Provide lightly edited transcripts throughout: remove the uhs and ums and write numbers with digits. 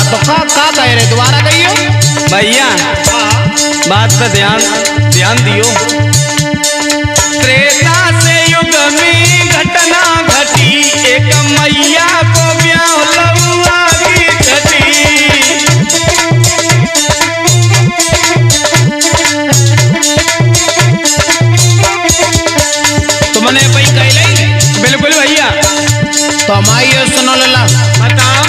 तो का कह रहे, दोबारा कहियो भैया। बात पे ध्यान दियो। त्रेता से युग में घटना घटी, एक मैया को ब्याह लौआ की घटी। तुमने भाई कह ली? बिल्कुल भैया। तो हमारी सुनो लला, बताओ।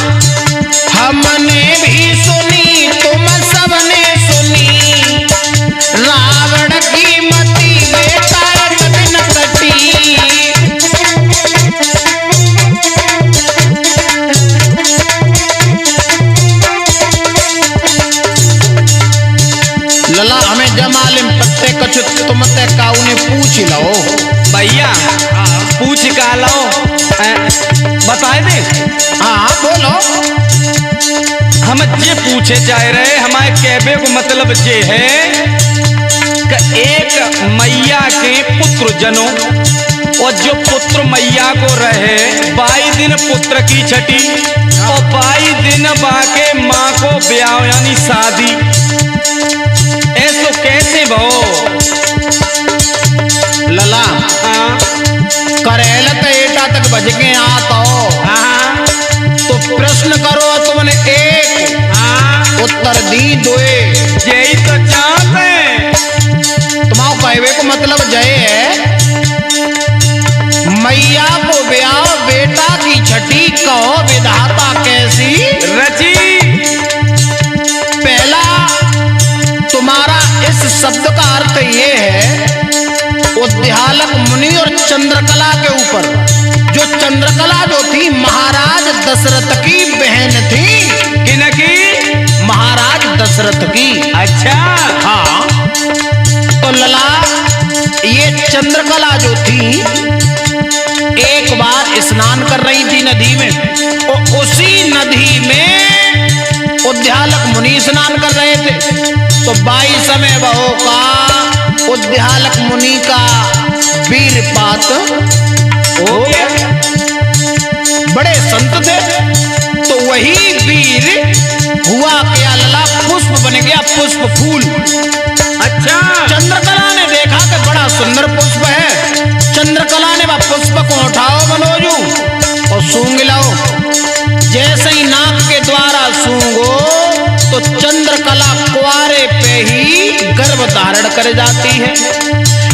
हमने भी सुनी, तुम सबने सुनी, रावण की मति बेटा एक दिन कटी। लला हमें जमालिम पत्ते कछु तुमते काऊ ने पूछ लो भैया। पूछ का लो, बताए दे। हाँ बोलो। हम ये पूछे जा रहे, हमारे कहने को मतलब ये है कि एक मैया के पुत्र जनों, और जो पुत्र मैया को रहे 22 दिन पुत्र की छठी, और 22 दिन बाके माँ को ब्याह यानी शादी। ऐसो कैसे भो लला? हाँ करेल तो एटा तक बज गए आतो। हाँ तो प्रश्न करो, तुमने एक उत्तर दी दोए। यही तो चाहते। तुम्हारा कहवे को मतलब जय है, मैया को ब्याह बेटा की छठी कहो विधाता कैसी रची। पहला तुम्हारा इस शब्द का अर्थ ये है, उद्यालक मुनि और चंद्रकला के ऊपर। जो चंद्रकला जो थी महाराज दशरथ की बहन थी। किनकी? महाराज दशरथ की। अच्छा। हाँ, तो लला ये चंद्रकला जो थी एक बार स्नान कर रही थी नदी में, और उसी नदी में उद्यालक मुनि स्नान कर रहे थे। तो 22 समय बहो का उद्यालक मुनि का वीरपात हो गया। बड़े संत थे, तो वही वीर हुआ क्या लला, पुष्प बन गया, पुष्प फूल। अच्छा। चंद्रकला ने देखा कि बड़ा सुंदर पुष्प है। चंद्रकला ने वह पुष्प को उठाओ मनोजू और सूंघ लाओ। जैसे ही नाक के द्वारा सूंघो तो चंद्रकला कुआरे पे ही गर्भ धारण कर जाती है।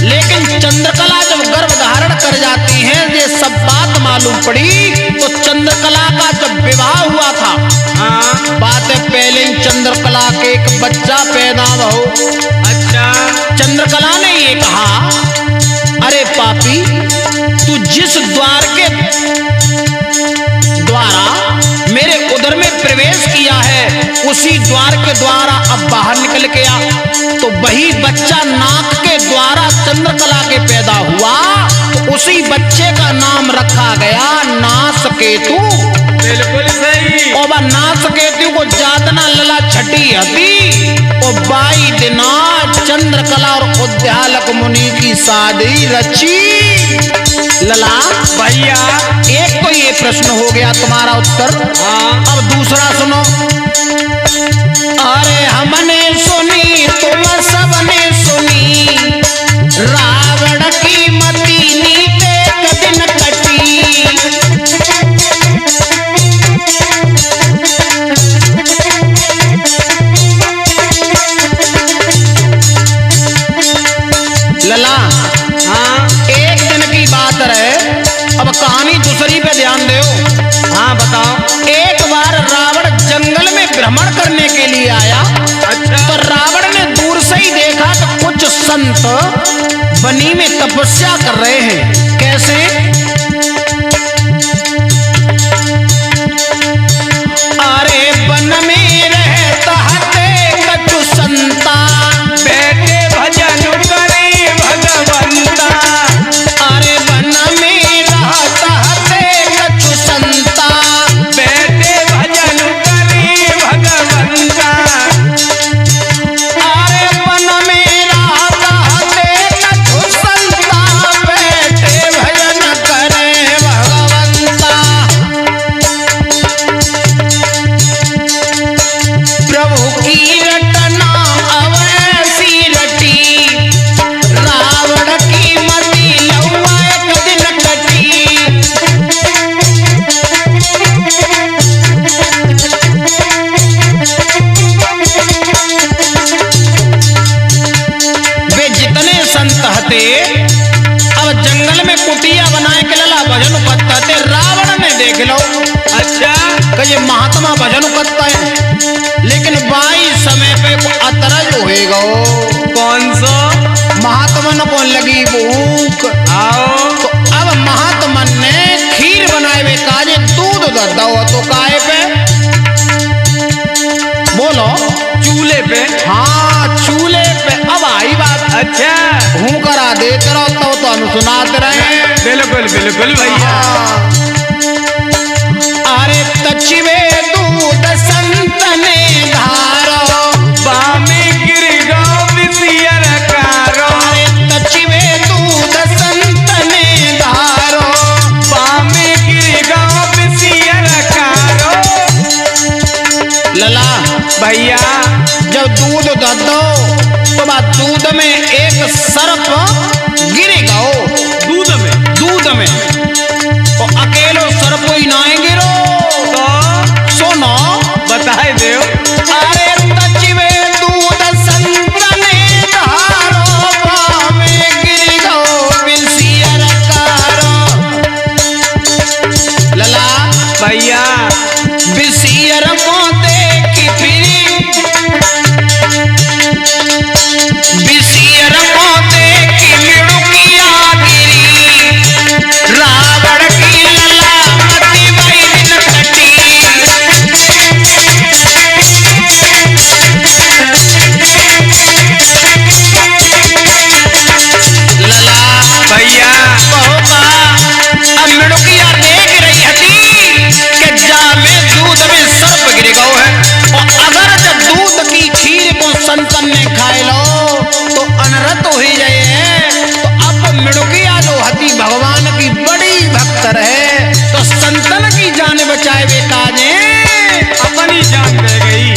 लेकिन चंद्रकला जब गर्भ धारण कर जाती है, ये सब बात मालूम पड़ी तो चंद्रकला का जब विवाह हुआ था, हाँ। बातें पहले चंद्रकला के एक बच्चा पैदा हो। अच्छा। चंद्रकला ने ये कहा, अरे पापी, तू जिस द्वार के द्वारा मेरे उदर में प्रवेश किया है, उसी द्वार के द्वारा अब बाहर निकल के आ। तो वही बच्चा नाक के द्वारा चंद्रकला के पैदा हुआ, तो उसी बच्चे का नाम रखा गया नासकेतु। बिल्कुल सही। और वह नासकेतु को जातना लला छठी हती, और 22 दिना चंद्रकला और उद्यालक मुनि की शादी रची। लला भैया, एक तो ये प्रश्न हो गया तुम्हारा उत्तर। हाँ। अब दूसरा सुनो। अरे हमने सुनी, तुम सबने सुनी, रावण की मति नीत एक दिन कटी। लला, हाँ। एक दिन की बात रहे, अब कहानी दूसरी पे ध्यान दो। हाँ बताओ। एक बार रावण जंगल में भ्रमण करने के लिए आया। अच्छा। तो रावण ने दूर से ही देखा कि कुछ संत बनी में तपस्या कर रहे हैं। कैसे? अरे वन में रहता है कछु संता, बैठे भजन करे भगवंता। अरे वन में रहता है कछु संता, बैठे भजन करे भगवंता। अरे वन में रहता है कछु संता, बैठे भजन बत्ता है, लेकिन बाई समय पे अतरज होएगा। कौन सा? महात्मन को लगी भूख। आओ तो अब महात्मन ने खीर बनाए हुए काजे दूध दद्दा हो तो काहे पे बोलो? चूल्हे पे। हाँ चूल्हे पे। अब आई बात। अच्छा हूँ करा देते रहो तो हम सुनाते रहे। बिल्कुल बिल्कुल भैया। अरे तचिवे दूध संतने धारो, बामे गिर गाँव बिसियर कारो। अरे तचिवे दूध संतने धारो, बामे गिर गाँव बिसियर कारो। लला भैया जब दूध दो तो बात दूध में एक सर्प गिरेगा। दूध में तो अकेलो सर्प ही ना गिरो। तो सुनो बताए देव। अरे तचिवे दूध संतने धारो, बामे गिर गो बिसियर कारो। लला भैया बिसियर को देखी फिरी, बिसियर को देखी मिड़ुकिया गिरी, रावण की लला मति बैन कटी। लला भैया बहुका अब मिड़ुकिया देख रही हती कि जामे दूध में सर्प गिर गयो है, और अगर जब दूध की खीर को संतन ने खाए लो तो अनरत हो ही जाए। तो अब मिड़ुकिया जो हती भगवान की बड़ी भक्त है, तो संतन की जान बचाए वे काजे अपनी जान दे गई।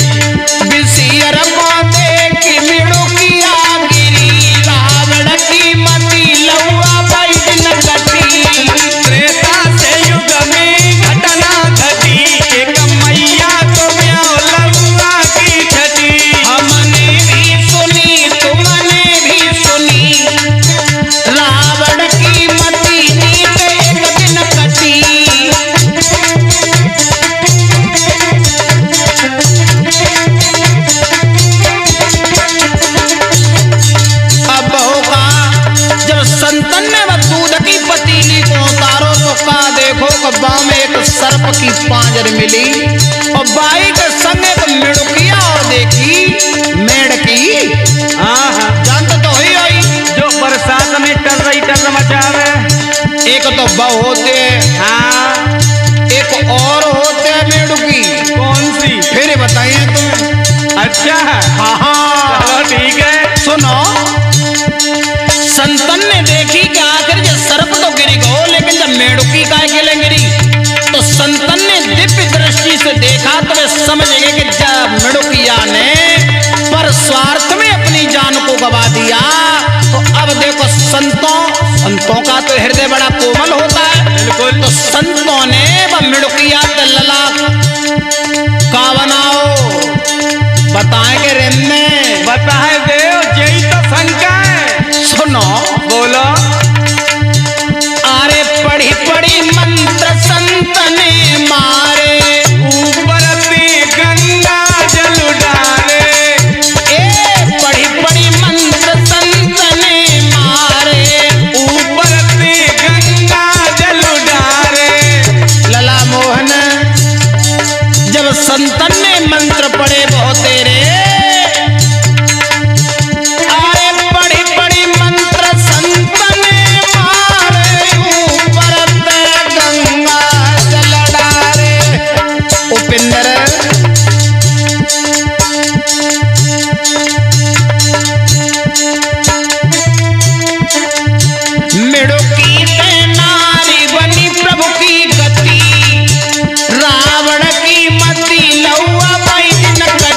बिसियर को देखी मिड़ुकिया गिरी, रावण की मति लौआ बैन कटी। त्रेता से युग में घटना घटी, एक मैया तो म्याओ लौआ की छठी। हमने भी सुनी तुमने भी सुनी, रावण की मति नीत एक दिन कटी। अब होगा जब संतन ने वह दूध की पतीली को उतारो तो का देखो कब्बा में एक सर्प की पांजर मिली, और बाई के संग एक मिड़ुकिया और देखी मेढकी। हाँ हाँ जानते तो ही आई जो बरसात में टर मचावे। एक तो बह होते, हाँ एक और होते मेढकी। कौन सी? फिर बताइए तुम्हें। अच्छा हाँ हाँ चलो ठीक है। सुनो संतन ने देखी कि आखिर ये सर्प तो गिरी गो, लेकिन जब मेढकी काय के लिए गिरी तो संतन ने दिव्य दृष्टि से देखा तो वे समझ गए कि जब मेढकिया ने पर स्वार्थ में अपनी जान को गवा दिया। तो अब देखो संतों का तो हृदय बड़ा कोमल होता है। बिल्कुल। तो संतों ने वह मेढकिया के लला का बनाओ बताएं के रेमने बताए देव यही तो शंका है। सुनो बोलो। अरे पढ़ी पढ़ी मंत्र संत ने मारे, ऊपर से गंगा जल डाले। ए पढ़ी पढ़ी मंत्र संत ने मारे, ऊपर से गंगा जल डाले। लला मोहन जब संतन ने मंत्र पढ़े बहुत तेरे, अरे पढ़ी पढ़ी मंत्र संत ने मारे, ऊपर से गंगा जल डाले। उपिंदर मिड़ुकी से नारी बनी प्रभु की गति, रावण की मति लौआ बैन कटी।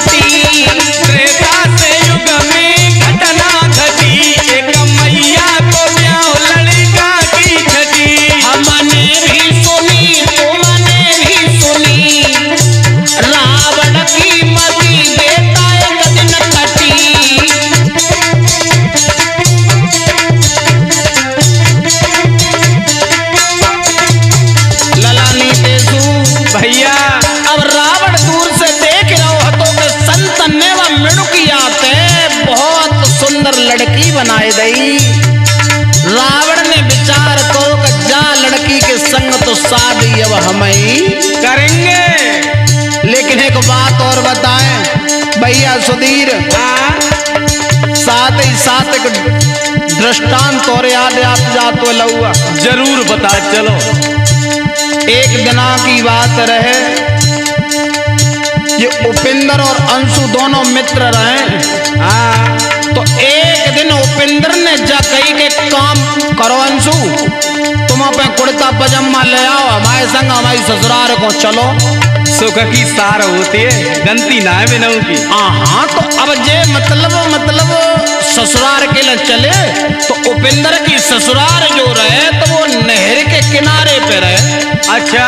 दई। रावण ने विचार करो कि जा लड़की के संग तो शादी अब हम ही करेंगे। लेकिन एक बात और बताएं भैया सुधीर, साथ ही साथ एक दृष्टांत और याद जातो लहुआ। जरूर बता चलो। एक दिना की बात रहे, ये उपेंद्र और अंशु दोनों मित्र रहे। तो एक दिन उपेंद्र ने जा कही के काम करो अंशु, तुम अपने कुर्ता पजामा ले आओ, हमारे संग हमारी ससुराल को चलो। सुख की सार होती है, गलती ना है बिनऊ की। हाँ तो अब जे मतलब ससुराल के लिए चले, तो उपेंद्र की ससुराल जो रहे तो वो नहर के किनारे पे रहे। अच्छा,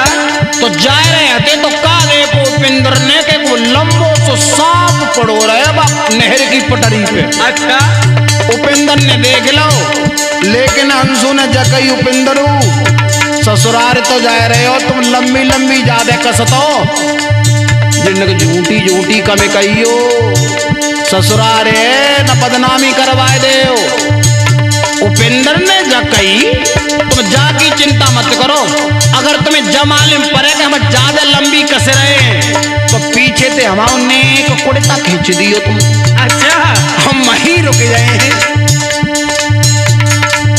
तो जा रहे थे तो का देखो उपेंद्र ने के वो लंबो सो सांप पड़ो रहे बा नहर की पटरी पे। अच्छा, उपेंद्र ने देख लो, लेकिन अंशु ने जकई उपेंद्र ससुराल तो जा रहे हो तुम, लंबी लंबी ज्यादा कसतो जिनक झूठी झूठी कमे कहियो ससुराल है न बदनामी करवाए दे। उपेंद्र ने जकई तुम जाकी चिंता मत करो, अगर तुम्हें जमालिम पड़े कि हम ज्यादा लंबी कस रहे तो पीछे से हमारे एक कुर्ता खींच दियो तुम। अच्छा, हम वहीं रुक जाए हैं।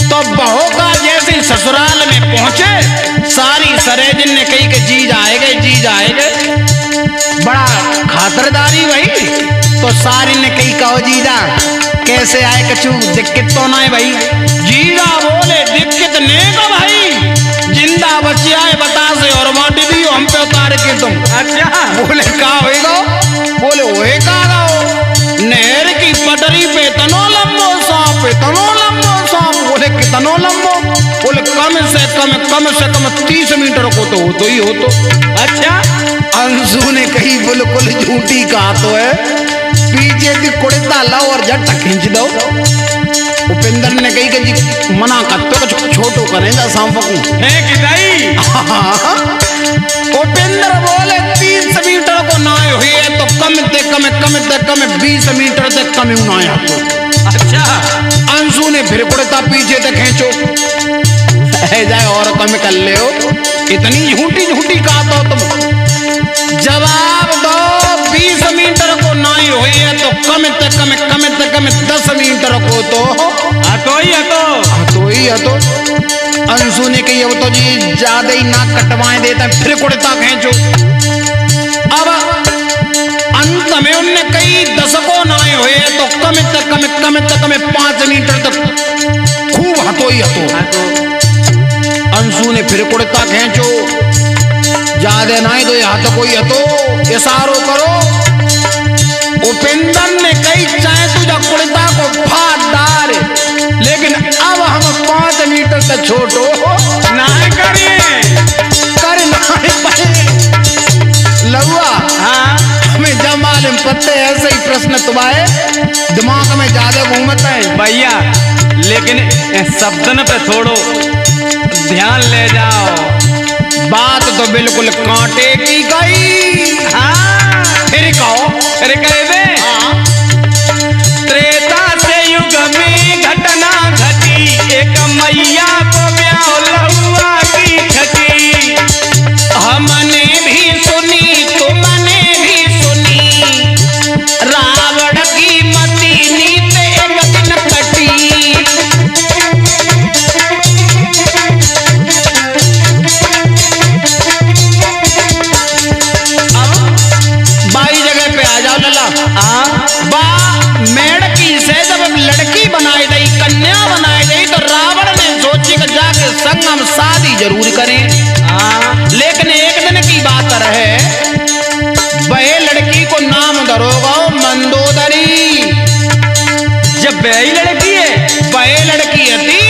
तो बहू का जैसे ससुराल में पहुंचे, सारी सरेजिन ने कही कि जी जाएगे जी जाएगे, बड़ा खातरदारी भाई। तो सारी ने कही कहो जीजा कैसे आए, कछु दिक्कत तो ना है भाई। जीजा बोले दिक्कत नहीं का भाई, जिंदा बच्चे आए बता से और माटी दियो हम पे उतार के तुम। अच्छा, बोले का होएगा, बोले ओए का गाओ नहर की पटरी पे तनो लंबो सांप, तनो लंबो सांप। बोले कितनो लंबो, बोले कम से कम 30 मीटर को तो ही हो तो। अच्छा, अंशु ने कही बिल्कुल झूठी कहा तो है, पीछे की कुर्ता लाओ और झट खींच दो। उपेंद्र ने कही कि जी मना करते कुछ छोटो करेंगे सांप को है किताई। उपेंद्र बोले 30 मीटर को ना हुई है तो कम 20 मीटर तक कम ना आया तो। अच्छा, अंशु ने फिर कुर्ता पीछे तक खींचो जाए और कम कर ले हो, इतनी झूठी झूठी कहा तो तुम। जवाब दो 20 मीटर को ना हुई है तो कम 10 मीटर को तो ही है तो। अंशु ने कही अब तो जी ज्यादा ही ना कटवाए देता, फिर कुर्ता खींचो। अब अंत में उनने कई 10 को ना हुए तो कम 5 मीटर तक खूब हतो ही हतो। अंशु ने फिर कुर्ता खींचो, ज्यादा ना ही तो हाथ कोई हतो, इशारो करो। उपेंद्र ने कई चाहे तुझा कुर्ता को फाड़ डाल, लेकिन अब हम 5 मीटर तक छोटो ना करिए कर ना लहुआ। हाँ, हमें जमालिम पत्ते ऐसे ही प्रश्न तुम्हारे दिमाग में ज्यादा घूमता है भैया, लेकिन शब्दन पे थोड़ो ध्यान ले जाओ। बात तो बिल्कुल कांटे की गई। हाँ, फिर कहो, अरे कहे त्रेता से युग में घटना घटी, एक मैया को ब्याह लहुआ की छठी। हमने भी सुनी तुमने भी सुनी, रावण की मती नीत एक दिन कटी। अब बाई जगह पे आ जाओ लला। बा मेढ़की से जब लड़की बनाई गई, कन्या बनाई गई, तो रावण ने सोची कि जाके संग हम शादी जरूर करें। लेकिन एक दिन की बात रहे, वह लड़की को नाम धरोगा मंदोदरी। जब वही लड़की है, वह लड़की थी,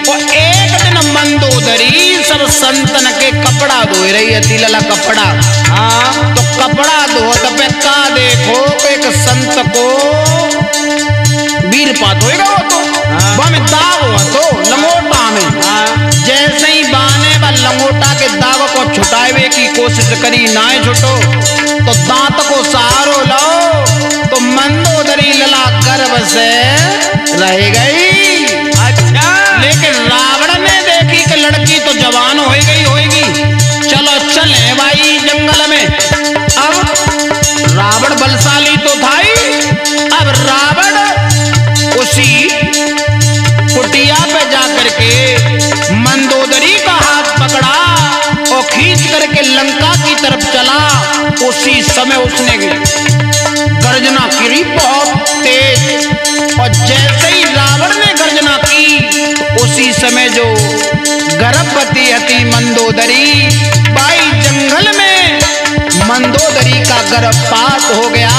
वो एक दिन मंदोदरी सब संतन के कपड़ा धो रही थी लला कपड़ा। हाँ, तो कपड़ा धोत पे का देखो एक संत को वीर पात होएगा वो तो वह में दाग हुआ तो लंगोटा में। जैसे ही बाने व लंगोटा के दाग को छुटावे की कोशिश करी, ना छुटो तो दांत को सहारो लो तो मंदोदरी लला गर्भ से रह गई। जंगल में। अब रावण बलशाली तो था ही, अब रावण उसी कुटिया पे जाकर के मंदोदरी का हाथ पकड़ा और खींच करके लंका की तरफ चला। उसी समय उसने गर्जना की बहुत तेज, और जैसे ही रावण ने गर्जना की उसी समय जो गर्भवती थी मंदोदरी, बाई जंगल में मंदोदरी का गर्भपात हो गया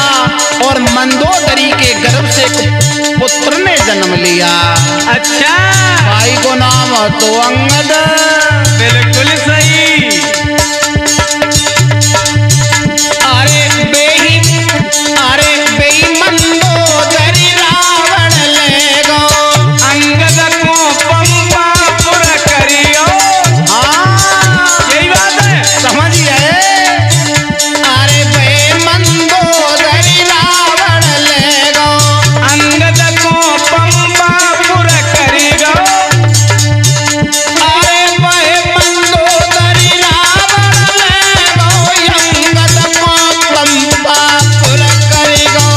और मंदोदरी के गर्भ से पुत्र ने जन्म लिया। अच्छा, भाई को नाम तो अंगद। बिल्कुल सही। अरे बेही मंदोदरी रावण ले गो, अंगद को पंपापुर करियो। यही बात है, समझिए। अरे बे मंदोदरी रावण ले गो, अंगद को पंपापुर करियो। अरे बे मंदोदरी रावण ले गो, अंगद को पंपापुर करी गो।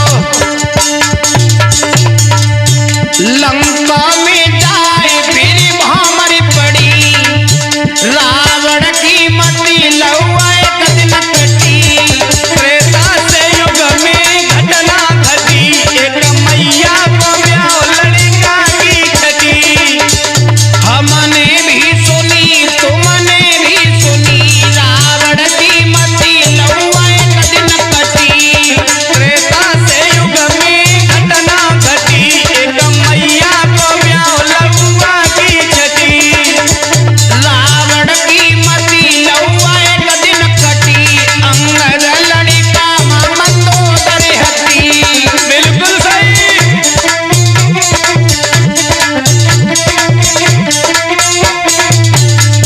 लंका में जाए फिर भामर पड़ी, रावण की मति लौआ एक दिन कटी। त्रेता से युग में घटना घटी, एक मैया को ब्याह लड़का की छठी। हमने भी सुनी तुमने भी सुनी, रावण की मति लौआ एक दिन कटी। त्रेता से युग में घटना घटी, एक मैया को ब्याह लड़का की छठी। रावण की मति लौआ एक दिन कटी, अंगद लड़का मंदोदरी हती। बिल्कुल सही।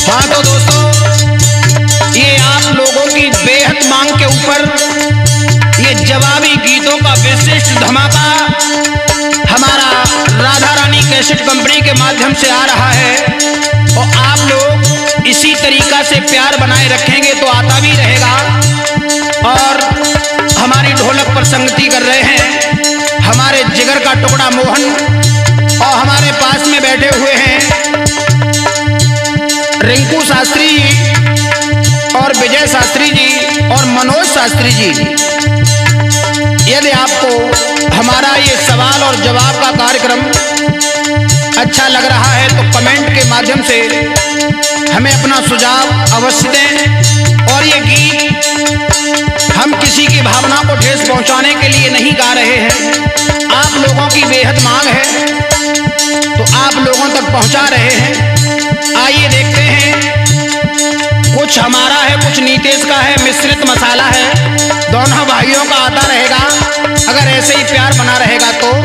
हाँ तो दोस्तों, ये आप लोगों की बेहद मांग के ऊपर ये जवाबी गीतों का विशिष्ट धमाका हमारा राधा रानी कैसेट कंपनी के माध्यम से आ रहा है। और आप लोग इसी तरीका से प्यार बनाए रखेंगे तो आता भी रहेगा। और हमारी ढोलक पर संगति कर रहे हैं हमारे जिगर का टुकड़ा मोहन, और हमारे पास में बैठे हुए हैं रिंकू शास्त्री जी और विजय शास्त्री जी और मनोज शास्त्री जी। यदि आपको हमारा ये सवाल और जवाब का कार्यक्रम अच्छा लग रहा है तो कमेंट के माध्यम से हमें अपना सुझाव अवश्य दें। और ये गीत हम किसी की भावना को ठेस पहुंचाने के लिए नहीं गा रहे हैं, आप लोगों की बेहद मांग है तो आप लोगों तक पहुंचा रहे हैं। आइए देखते हैं, कुछ हमारा है कुछ नीतेश का है, मिश्रित मसाला है, दोनों भाइयों का आता रहेगा। अगर ऐसे ही प्यार बना रहेगा तो